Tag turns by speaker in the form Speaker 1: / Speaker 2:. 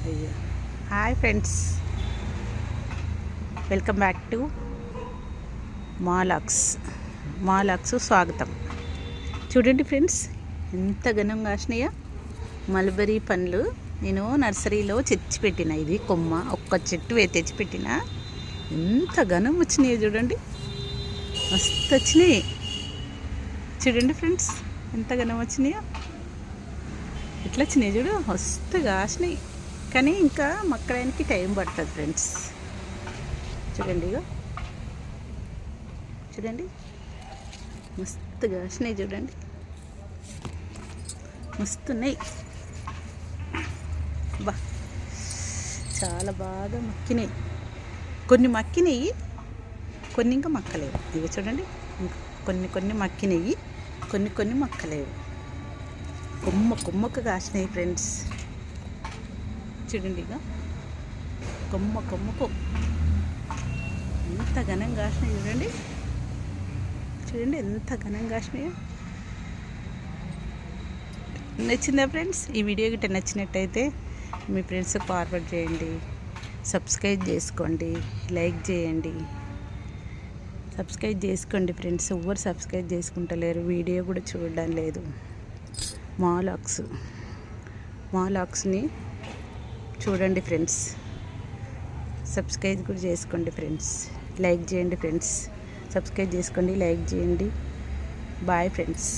Speaker 1: అయ్యో hi friends, welcome back to మాలాక్స్ స్వాగతం. చూడండి ఫ్రెండ్స్, ఎంత ఘనంగా కాసినాయో మల్బరీ పండ్లు. నేను నర్సరీలో తెచ్చిపెట్టిన, ఇది కొమ్మ ఒక్క చెట్టు తెచ్చిపెట్టిన. ఎంత ఘనం వచ్చినాయో చూడండి, మస్తు వచ్చినాయి. చూడండి ఫ్రెండ్స్, ఎంత ఘనం వచ్చినాయో. ఇట్లా వచ్చినాయి చూడు, మస్తు కాసినాయి. కానీ ఇంకా మక్కడానికి టైం పడుతుంది ఫ్రెండ్స్. చూడండి, ఇగో చూడండి, మస్తు కాసినాయి చూడండి, మస్తున్నాయి. బా చాలా బాగా మక్కినాయి. కొన్ని మక్కినాయి, కొన్ని ఇంకా మక్కలేవు. ఇవి చూడండి, ఇంకా కొన్ని మక్కినాయి, కొన్ని మక్కలేవు. కొమ్మకు కాసినాయి ఫ్రెండ్స్. చూడండి, ఇక కొమ్మకు ఎంత ఘనంగా కాసినాయి చూడండి. చూడండి ఎంత ఘనంగా కాసినాయో. నచ్చిందా ఫ్రెండ్స్? ఈ వీడియో గిట్ట నచ్చినట్టయితే మీ ఫ్రెండ్స్కి ఫార్వర్డ్ చేయండి, సబ్స్క్రైబ్ చేసుకోండి, లైక్ చేయండి. సబ్స్క్రైబ్ చేసుకోండి ఫ్రెండ్స్. ఎవ్వరు సబ్స్క్రైబ్ చేసుకుంటలేరు, వీడియో కూడా చూడడం లేదు. మాలాక్స్ని చూడండి ఫ్రెండ్స్. సబ్స్క్రైబ్ కూడా చేసుకోండి ఫ్రెండ్స్, లైక్ చేయండి ఫ్రెండ్స్. సబ్స్క్రైబ్ చేసుకోండి, లైక్ చేయండి. Bye friends.